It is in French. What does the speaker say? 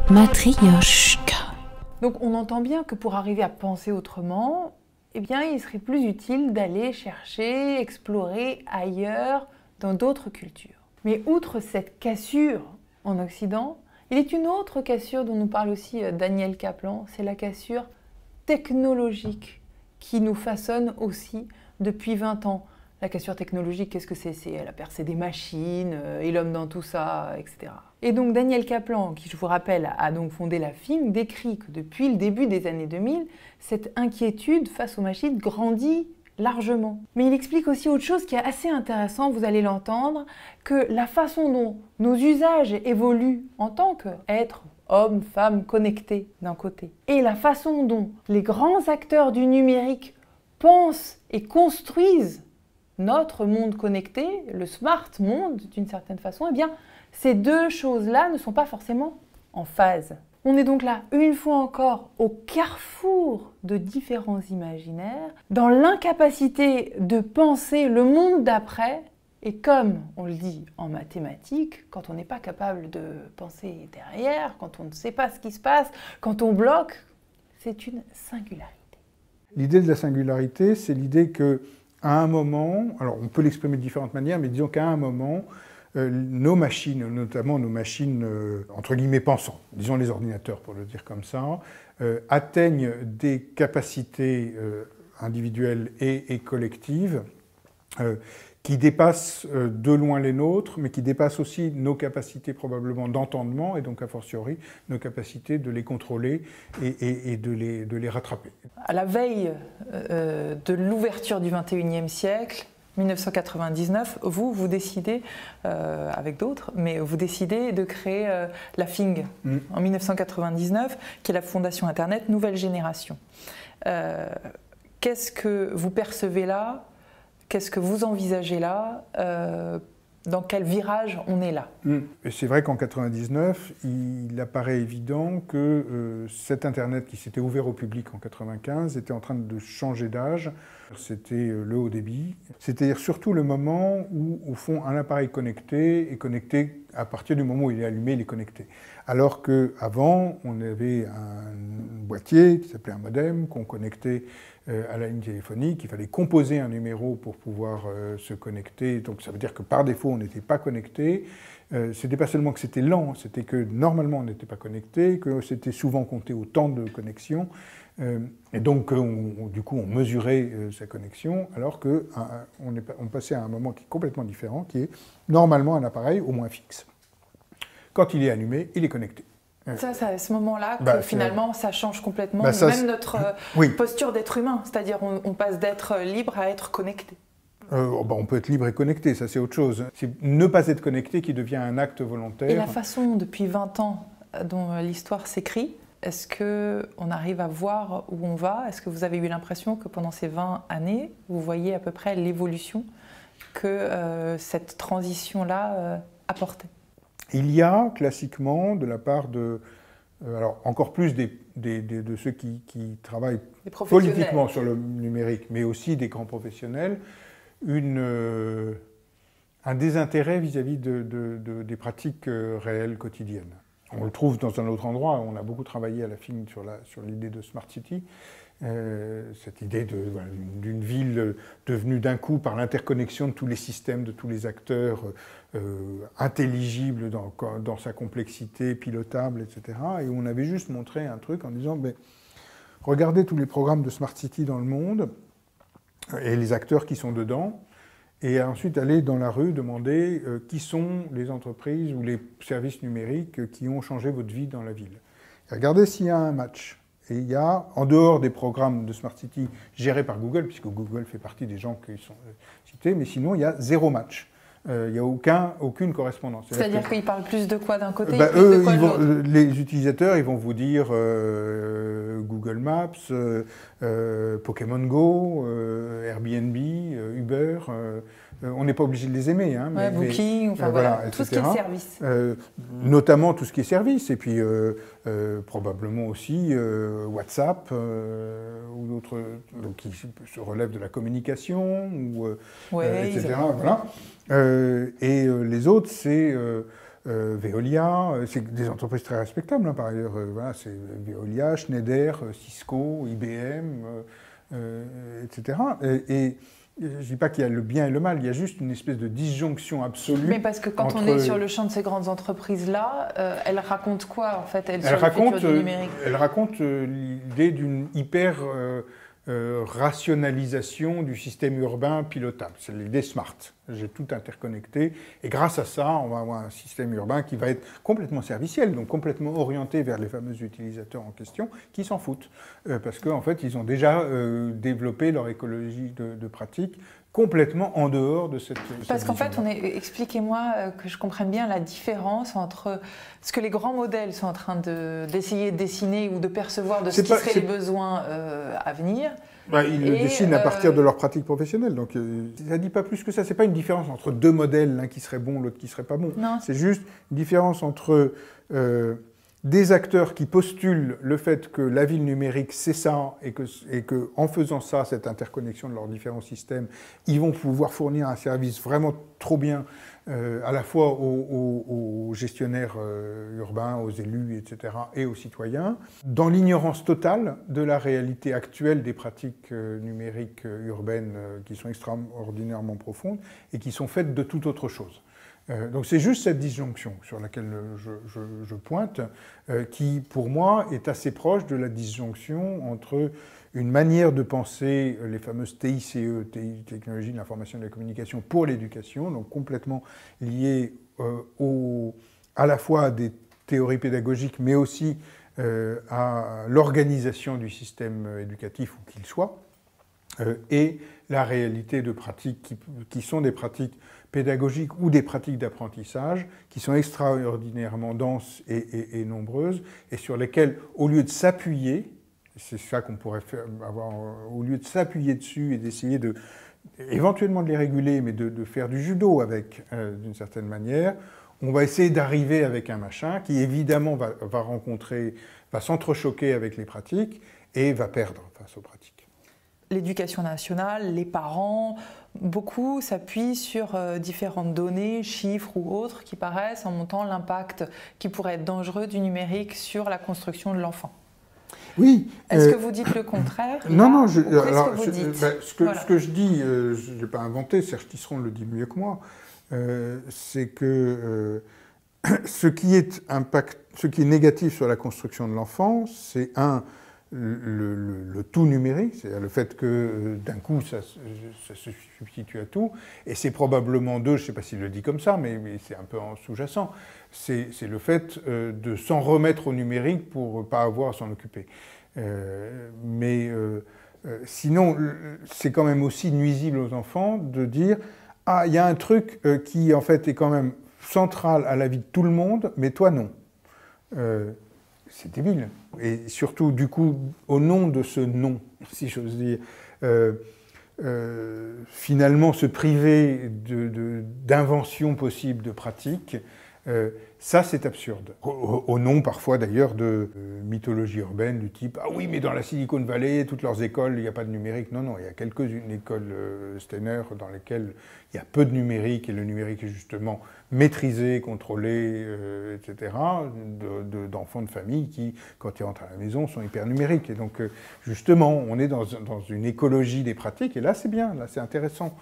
Matryoshka. Donc on entend bien que pour arriver à penser autrement, eh bien, il serait plus utile d'aller chercher, explorer ailleurs, dans d'autres cultures. Mais outre cette cassure en Occident, il est une autre cassure dont nous parle aussi Daniel Kaplan, c'est la cassure technologique qui nous façonne aussi depuis 20 ans. La cassure technologique, qu'est-ce que c'est? C'est la percée des machines, et l'homme dans tout ça, etc. Et donc Daniel Kaplan, qui je vous rappelle a donc fondé la FIM, décrit que depuis le début des années 2000, cette inquiétude face aux machines grandit largement. Mais il explique aussi autre chose qui est assez intéressant, vous allez l'entendre, que la façon dont nos usages évoluent en tant qu'êtres, hommes, femmes connectés d'un côté, et la façon dont les grands acteurs du numérique pensent et construisent notre monde connecté, le smart monde d'une certaine façon, eh bien, ces deux choses-là ne sont pas forcément en phase. On est donc là, une fois encore, au carrefour de différents imaginaires, dans l'incapacité de penser le monde d'après, et comme on le dit en mathématiques, quand on n'est pas capable de penser derrière, quand on ne sait pas ce qui se passe, quand on bloque, c'est une singularité. L'idée de la singularité, c'est l'idée que à un moment, alors on peut l'exprimer de différentes manières, mais disons qu'à un moment, nos machines, notamment nos machines entre guillemets pensantes, disons les ordinateurs pour le dire comme ça, atteignent des capacités individuelles et collectives qui dépassent de loin les nôtres, mais qui dépassent aussi nos capacités probablement d'entendement, et donc a fortiori nos capacités de les contrôler et de les rattraper. À la veille de l'ouverture du XXIe siècle, 1999, vous décidez, avec d'autres, mais vous décidez de créer la FING en 1999, qui est la Fondation Internet Nouvelle Génération. Qu'est-ce que vous percevez là? Qu'est-ce que vous envisagez là? Dans quel virage on est là? C'est vrai qu'en 1999, il apparaît évident que cet Internet qui s'était ouvert au public en 1995 était en train de changer d'âge. C'était le haut débit. C'est-à-dire surtout le moment où, au fond, un appareil connecté est connecté à partir du moment où il est allumé, il est connecté. Alors qu'avant, on avait un boîtier qui s'appelait un modem, qu'on connectait à la ligne téléphonique, il fallait composer un numéro pour pouvoir se connecter, donc ça veut dire que par défaut on n'était pas connecté. C'était pas seulement que c'était lent, c'était que normalement on n'était pas connecté, que c'était souvent compté au temps de connexion, et donc du coup on mesurait sa connexion, alors qu'on passait à un moment qui est complètement différent, qui est normalement un appareil au moins fixe. Quand il est allumé, il est connecté. Ça, c'est à ce moment-là que finalement ça change complètement même notre posture d'être humain, c'est-à-dire on passe d'être libre à être connecté. On peut être libre et connecté, ça c'est autre chose. C'est ne pas être connecté qui devient un acte volontaire. Et la façon, depuis 20 ans, dont l'histoire s'écrit, est-ce qu'on arrive à voir où on va? Est-ce que vous avez eu l'impression que pendant ces 20 années, vous voyez à peu près l'évolution que cette transition-là apportait? Il y a classiquement, de la part de, alors encore plus de ceux qui travaillent politiquement sur le numérique, mais aussi des grands professionnels, un désintérêt vis-à-vis des pratiques réelles quotidiennes. On le trouve dans un autre endroit, on a beaucoup travaillé à la FIM sur l'idée de Smart City, cette idée d'une ville devenue d'un coup par l'interconnexion de tous les systèmes, de tous les acteurs, intelligible dans sa complexité, pilotable, etc. Et on avait juste montré un truc en disant regardez tous les programmes de Smart City dans le monde et les acteurs qui sont dedans, et ensuite aller dans la rue demander qui sont les entreprises ou les services numériques qui ont changé votre vie dans la ville. Et regardez s'il y a un match. Et il y a, en dehors des programmes de Smart City gérés par Google, puisque Google fait partie des gens qui sont cités, mais sinon il y a 0 match. Il n'y a aucune correspondance. C'est-à-dire qu'ils parlent plus de quoi d'un côté, plus de quoi de l'autre? Les utilisateurs, ils vont vous dire Google Maps, Pokémon Go, Airbnb, Uber. On n'est pas obligé de les aimer. Hein, Booking, enfin voilà, tout ce qui est service. Notamment tout ce qui est service. Et puis probablement aussi WhatsApp ou d'autres qui se relèvent de la communication, ou, etc. Voilà. Et les autres, c'est Veolia, c'est des entreprises très respectables, hein, par ailleurs. Voilà, c'est Veolia, Schneider, Cisco, IBM, etc. Et je ne dis pas qu'il y a le bien et le mal, il y a juste une espèce de disjonction absolue. Mais parce que quand on est sur le champ de ces grandes entreprises-là, elles racontent quoi en fait elles racontent l'idée d'une hyper rationalisation du système urbain pilotable. C'est l'idée smart. J'ai tout interconnecté et grâce à ça, on va avoir un système urbain qui va être complètement serviciel, donc complètement orienté vers les fameux utilisateurs en question qui s'en foutent. Parce qu'en fait, ils ont déjà développé leur écologie de pratique complètement en dehors de cette Parce qu'en fait, expliquez-moi que je comprenne bien la différence entre ce que les grands modèles sont en train d'essayer de dessiner ou de percevoir de ce qui seraient les besoins à venir. Ils le dessinent à partir de leur pratique professionnelle. Donc, ça ne dit pas plus que ça. Ce n'est pas une différence entre deux modèles, l'un qui serait bon, l'autre qui ne serait pas bon. C'est juste une différence entre des acteurs qui postulent le fait que la ville numérique, c'est ça, et que en faisant ça, cette interconnexion de leurs différents systèmes, ils vont pouvoir fournir un service vraiment trop bien, à la fois aux gestionnaires urbains, aux élus, etc., et aux citoyens, dans l'ignorance totale de la réalité actuelle des pratiques numériques urbaines qui sont extraordinairement profondes et qui sont faites de toute autre chose. Donc c'est juste cette disjonction sur laquelle je pointe, qui pour moi est assez proche de la disjonction entre une manière de penser les fameuses TICE, Technologies de l'information et de la communication pour l'éducation, donc complètement liées à la fois à des théories pédagogiques, mais aussi à l'organisation du système éducatif, où qu'il soit, et la réalité de pratiques qui sont des pratiques pédagogiques ou des pratiques d'apprentissage qui sont extraordinairement denses et nombreuses et sur lesquelles, au lieu de s'appuyer, c'est ça qu'on pourrait avoir, au lieu de s'appuyer dessus et d'essayer éventuellement de les réguler, mais de faire du judo avec, d'une certaine manière, on va essayer d'arriver avec un machin qui évidemment va s'entrechoquer avec les pratiques et va perdre face aux pratiques. L'éducation nationale, les parents, beaucoup s'appuient sur différentes données, chiffres ou autres qui paraissent en montant l'impact qui pourrait être dangereux du numérique sur la construction de l'enfant. Oui. Est-ce que vous dites le contraire? Non, ce que je dis, je ne l'ai pas inventé, Serge Tisseron le dit mieux que moi, c'est que ce qui est négatif sur la construction de l'enfant, c'est le tout numérique, c'est-à-dire le fait que d'un coup ça se substitue à tout, et c'est probablement je ne sais pas s'il le dit comme ça, mais c'est un peu en sous-jacent, c'est le fait de s'en remettre au numérique pour ne pas avoir à s'en occuper. Sinon, c'est quand même aussi nuisible aux enfants de dire « Ah, il y a un truc qui en fait est quand même central à la vie de tout le monde, mais toi non ». C'est débile. Et surtout, du coup, au nom de ce non, si j'ose dire, finalement se priver d'inventions possibles de pratiques, ça c'est absurde. Au nom parfois d'ailleurs de mythologie urbaine du type « Ah oui, mais dans la Silicon Valley, toutes leurs écoles, il n'y a pas de numérique ». Non, il y a quelques-unes écoles Steiner dans lesquelles il y a peu de numérique, et le numérique est justement maîtrisé, contrôlé, etc., d'enfants de famille qui, quand ils rentrent à la maison, sont hyper numériques. Et donc, justement, on est dans une écologie des pratiques, et là, c'est bien, là, c'est intéressant.